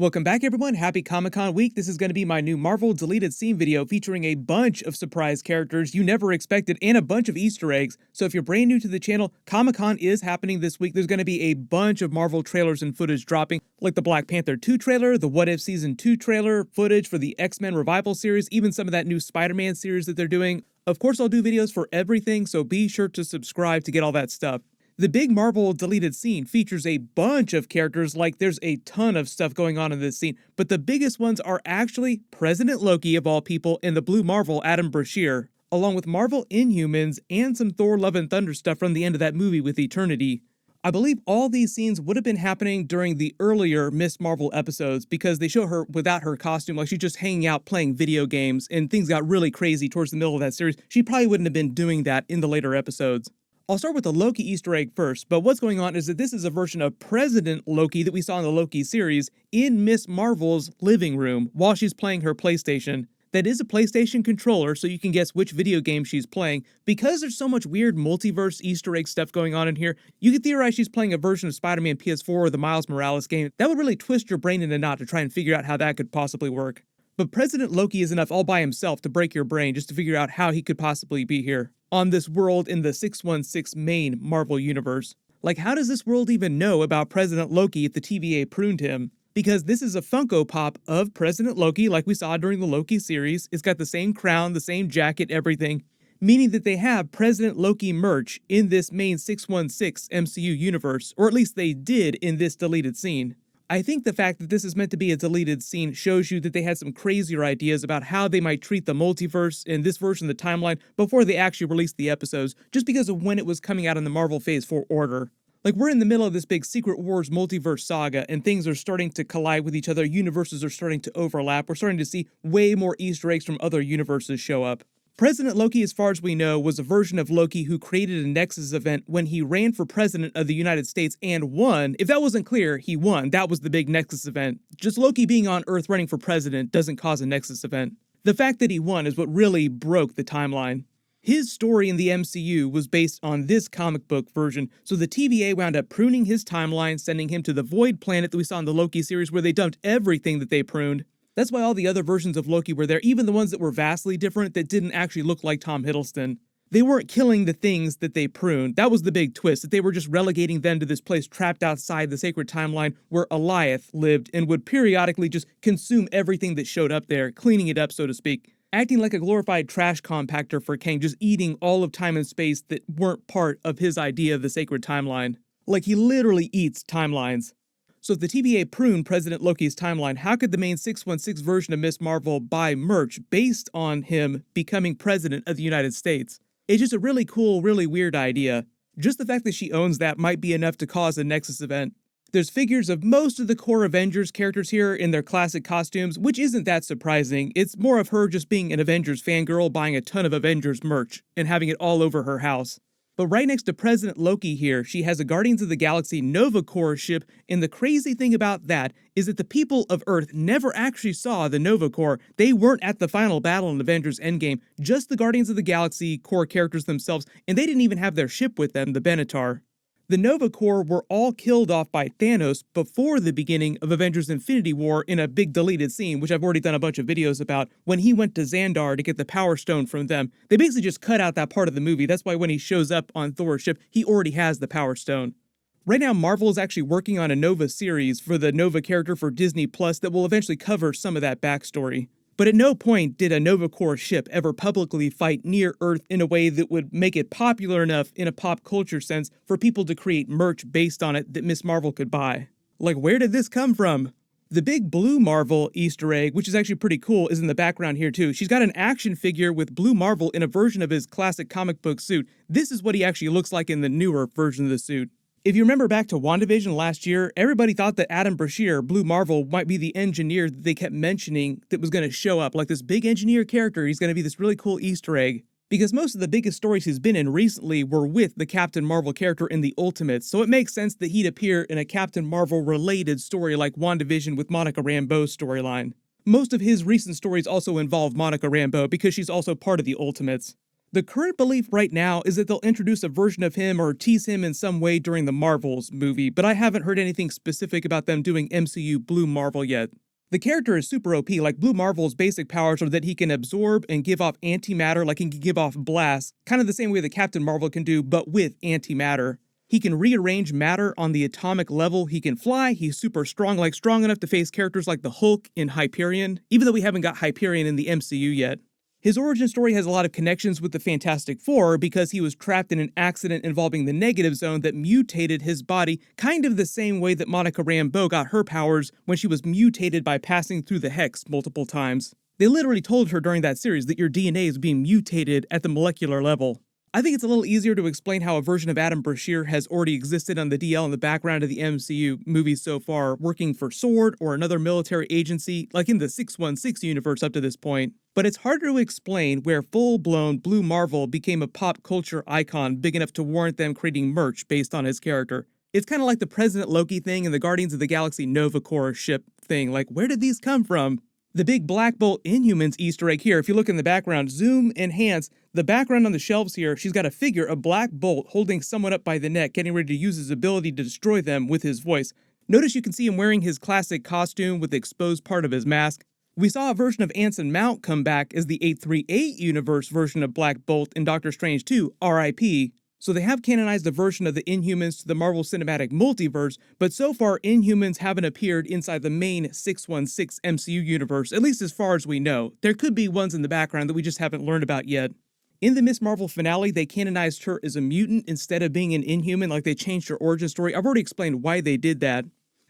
Welcome back everyone, happy Comic-Con week. This is going to be my new Marvel deleted scene video featuring a bunch of surprise characters you never expected and a bunch of Easter eggs. So if you're brand new to the channel, Comic-Con is happening this week. There's going to be a bunch of Marvel trailers and footage dropping, like the Black Panther 2 trailer, the What If Season 2 trailer, footage for the X-Men Revival series, even some of that new Spider-Man series that they're doing. Of course, I'll do videos for everything, so be sure to subscribe to get all that stuff. The big Marvel deleted scene features a bunch of characters, like there's a ton of stuff going on in this scene, but the biggest ones are actually President Loki of all people and the Blue Marvel Adam Brashear, along with Marvel Inhumans and some Thor Love and Thunder stuff from the end of that movie with Eternity. I believe all these scenes would have been happening during the earlier Miss Marvel episodes because they show her without her costume, like she's just hanging out playing video games, and things got really crazy towards the middle of that series. She probably wouldn't have been doing that in the later episodes. I'll start with the Loki Easter egg first, but what's going on is that this is a version of President Loki that we saw in the Loki series in Miss Marvel's living room while she's playing her PlayStation. That is a PlayStation controller, so you can guess which video game she's playing. Because there's so much weird multiverse Easter egg stuff going on in here, you could theorize she's playing a version of Spider-Man PS4 or the Miles Morales game. That would really twist your brain in a knot to try and figure out how that could possibly work. But President Loki is enough all by himself to break your brain just to figure out how he could possibly be here on this world in the 616 main Marvel universe. Like, how does this world even know about President Loki if the TVA pruned him? Because this is a Funko Pop of President Loki like we saw during the Loki series. It's got the same crown, the same jacket, everything, meaning that they have President Loki merch in this main 616 MCU universe, or at least they did in this deleted scene. I think the fact that this is meant to be a deleted scene shows you that they had some crazier ideas about how they might treat the multiverse in this version of the timeline before they actually released the episodes, just because of when it was coming out in the Marvel Phase 4 order. Like, we're in the middle of this big Secret Wars multiverse saga, and things are starting to collide with each other, universes are starting to overlap, we're starting to see way more Easter eggs from other universes show up. President Loki, as far as we know, was a version of Loki who created a Nexus event when he ran for president of the United States and won. If that wasn't clear, he won. That was the big Nexus event. Just Loki being on Earth running for president doesn't cause a Nexus event. The fact that he won is what really broke the timeline. His story in the MCU was based on this comic book version, so the TVA wound up pruning his timeline, sending him to the Void Planet that we saw in the Loki series where they dumped everything that they pruned. That's why all the other versions of Loki were there, even the ones that were vastly different that didn't actually look like Tom Hiddleston. They weren't killing the things that they pruned. That was the big twist, that they were just relegating them to this place trapped outside the sacred timeline where Alioth lived and would periodically just consume everything that showed up there, cleaning it up, so to speak. Acting like a glorified trash compactor for Kang, just eating all of time and space that weren't part of his idea of the sacred timeline. Like, he literally eats timelines. So if the TVA pruned President Loki's timeline, how could the main 616 version of Miss Marvel buy merch based on him becoming president of the United States? It's just a really cool, really weird idea. Just the fact that she owns that might be enough to cause a Nexus event. There's figures of most of the core Avengers characters here in their classic costumes, which isn't that surprising. It's more of her just being an Avengers fangirl buying a ton of Avengers merch and having it all over her house. But right next to President Loki here, she has a Guardians of the Galaxy Nova Corps ship, and the crazy thing about that is that the people of Earth never actually saw the Nova Corps. They weren't at the final battle in Avengers Endgame, just the Guardians of the Galaxy Corps characters themselves, and they didn't even have their ship with them, the Benatar. The Nova Corps were all killed off by Thanos before the beginning of Avengers Infinity War in a big deleted scene, which I've already done a bunch of videos about, when he went to Xandar to get the Power Stone from them. They basically just cut out that part of the movie. That's why when he shows up on Thor's ship, he already has the Power Stone. Right now, Marvel is actually working on a Nova series for the Nova character for Disney Plus that will eventually cover some of that backstory. But at no point did a Nova Corps ship ever publicly fight near Earth in a way that would make it popular enough in a pop culture sense for people to create merch based on it that Miss Marvel could buy. Like, where did this come from? The big Blue Marvel Easter egg, which is actually pretty cool, is in the background here too. She's got an action figure with Blue Marvel in a version of his classic comic book suit. This is what he actually looks like in the newer version of the suit. If you remember back to WandaVision last year, everybody thought that Adam Brashear, Blue Marvel, might be the engineer that they kept mentioning that was going to show up, like this big engineer character. He's going to be this really cool Easter egg. Because most of the biggest stories he's been in recently were with the Captain Marvel character in the Ultimates, so it makes sense that he'd appear in a Captain Marvel related story like WandaVision with Monica Rambeau's storyline. Most of his recent stories also involve Monica Rambeau because she's also part of the Ultimates. The current belief right now is that they'll introduce a version of him or tease him in some way during the Marvels movie, but I haven't heard anything specific about them doing MCU Blue Marvel yet. The character is super OP, like Blue Marvel's basic powers are that he can absorb and give off antimatter, like he can give off blasts, kind of the same way that Captain Marvel can do, but with antimatter. He can rearrange matter on the atomic level, he can fly, he's super strong, like strong enough to face characters like the Hulk in Hyperion, even though we haven't got Hyperion in the MCU yet. His origin story has a lot of connections with the Fantastic Four because he was trapped in an accident involving the Negative Zone that mutated his body kind of the same way that Monica Rambeau got her powers when she was mutated by passing through the Hex multiple times. They literally told her during that series that your DNA is being mutated at the molecular level. I think it's a little easier to explain how a version of Adam Brashear has already existed on the DL in the background of the MCU movies so far, working for SWORD or another military agency, like in the 616 universe up to this point. But it's harder to explain where full-blown Blue Marvel became a pop culture icon big enough to warrant them creating merch based on his character. It's kind of like the President Loki thing and the Guardians of the Galaxy Nova Corps ship thing, like where did these come from? The big Black Bolt Inhumans Easter egg here, if you look in the background, zoom, enhance, the background on the shelves here, she's got a figure of Black Bolt holding someone up by the neck, getting ready to use his ability to destroy them with his voice. Notice you can see him wearing his classic costume with the exposed part of his mask. We saw a version of Anson Mount come back as the 838 universe version of Black Bolt in Doctor Strange 2, RIP. So they have canonized a version of the Inhumans to the Marvel Cinematic Multiverse, but so far Inhumans haven't appeared inside the main 616 MCU universe, at least as far as we know. There could be ones in the background that we just haven't learned about yet. In the Ms. Marvel finale, they canonized her as a mutant instead of being an Inhuman, like they changed her origin story. I've already explained why they did that.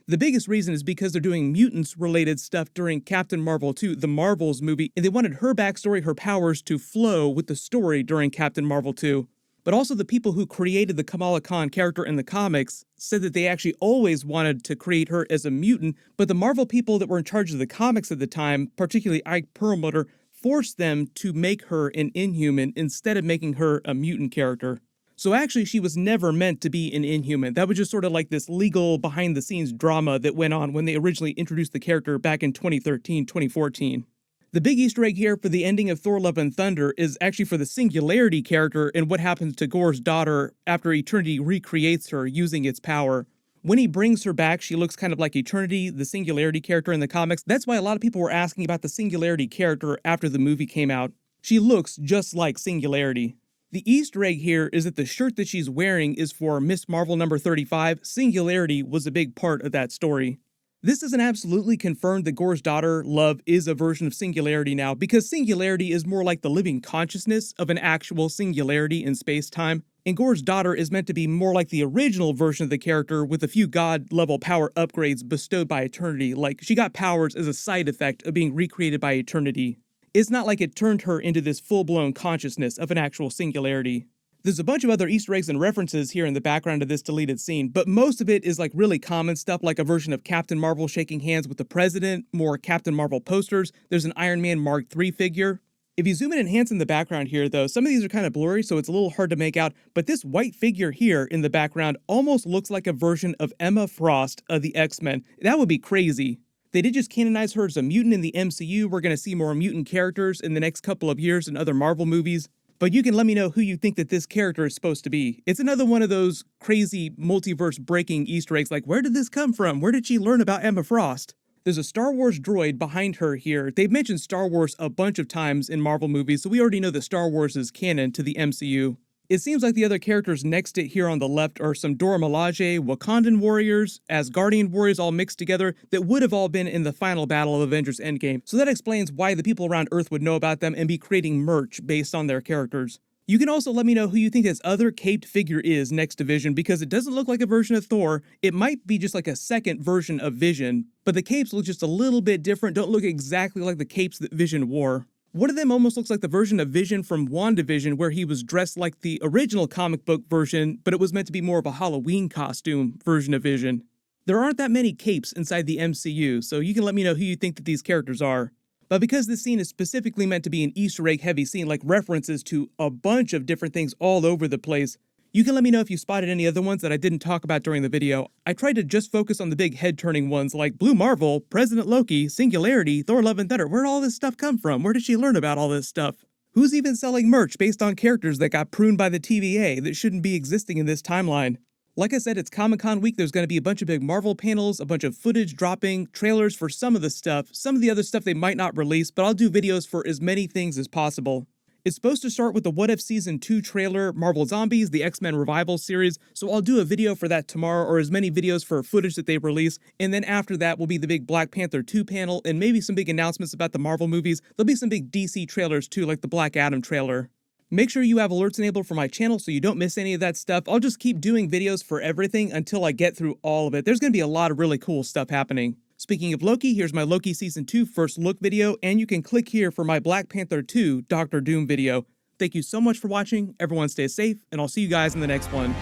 The biggest reason is because they're doing mutants-related stuff during Captain Marvel 2, the Marvels movie, and they wanted her backstory, her powers, to flow with the story during Captain Marvel 2. But also the people who created the Kamala Khan character in the comics said that they actually always wanted to create her as a mutant, but the Marvel people that were in charge of the comics at the time, particularly Ike Perlmutter, forced them to make her an Inhuman instead of making her a mutant character. So actually she was never meant to be an Inhuman. That was just sort of like this legal behind-the-scenes drama that went on when they originally introduced the character back in 2013, 2014. The big Easter egg here for the ending of Thor Love and Thunder is actually for the Singularity character and what happens to Gorr's daughter after Eternity recreates her using its power. When he brings her back, she looks kind of like Eternity, the Singularity character in the comics. That's why a lot of people were asking about the Singularity character after the movie came out. She looks just like Singularity. The Easter egg here is that the shirt that she's wearing is for Ms. Marvel number 35. Singularity was a big part of that story. This isn't absolutely confirmed that Gorr's daughter, Love, is a version of Singularity now, because Singularity is more like the living consciousness of an actual singularity in space-time, and Gorr's daughter is meant to be more like the original version of the character with a few god-level power upgrades bestowed by Eternity, like she got powers as a side effect of being recreated by Eternity. It's not like it turned her into this full-blown consciousness of an actual singularity. There's a bunch of other Easter eggs and references here in the background of this deleted scene, but most of it is like really common stuff, like a version of Captain Marvel shaking hands with the President, more Captain Marvel posters, there's an Iron Man Mark III figure. If you zoom in and enhance in the background here though, some of these are kind of blurry so it's a little hard to make out, but this white figure here in the background almost looks like a version of Emma Frost of the X-Men. That would be crazy. They did just canonize her as a mutant in the MCU. We're going to see more mutant characters in the next couple of years in other Marvel movies. But you can let me know who you think that this character is supposed to be. It's another one of those crazy multiverse-breaking Easter eggs, like where did this come from? Where did she learn about Emma Frost? There's a Star Wars droid behind her here. They've mentioned Star Wars a bunch of times in Marvel movies, so we already know that Star Wars is canon to the MCU. It seems like the other characters next to it here on the left are some Dora Milaje, Wakandan warriors, Asgardian warriors all mixed together that would have all been in the final battle of Avengers Endgame. So that explains why the people around Earth would know about them and be creating merch based on their characters. You can also let me know who you think this other caped figure is next to Vision, because it doesn't look like a version of Thor. It might be just like a second version of Vision, but the capes look just a little bit different, don't look exactly like the capes that Vision wore. One of them almost looks like the version of Vision from WandaVision, where he was dressed like the original comic book version, but it was meant to be more of a Halloween costume version of Vision. There aren't that many capes inside the MCU, so you can let me know who you think that these characters are. But because this scene is specifically meant to be an Easter egg heavy scene, like references to a bunch of different things all over the place, you can let me know if you spotted any other ones that I didn't talk about during the video. I tried to just focus on the big head-turning ones like Blue Marvel, President Loki, Singularity, Thor Love and Thunder. Where'd all this stuff come from? Where did she learn about all this stuff? Who's even selling merch based on characters that got pruned by the TVA that shouldn't be existing in this timeline? Like I said, it's Comic-Con week. There's going to be a bunch of big Marvel panels, a bunch of footage dropping, trailers for some of the stuff. Some of the other stuff they might not release, but I'll do videos for as many things as possible. It's supposed to start with the What If Season 2 trailer, Marvel Zombies, the X-Men Revival series, so I'll do a video for that tomorrow, or as many videos for footage that they release, and then after that will be the big Black Panther 2 panel, and maybe some big announcements about the Marvel movies. There'll be some big DC trailers too, like the Black Adam trailer. Make sure you have alerts enabled for my channel so you don't miss any of that stuff. I'll just keep doing videos for everything until I get through all of it. There's going to be a lot of really cool stuff happening. Speaking of Loki, here's my Loki Season 2 first look video, and you can click here for my Black Panther 2 Doctor Doom video. Thank you so much for watching, everyone stay safe, and I'll see you guys in the next one.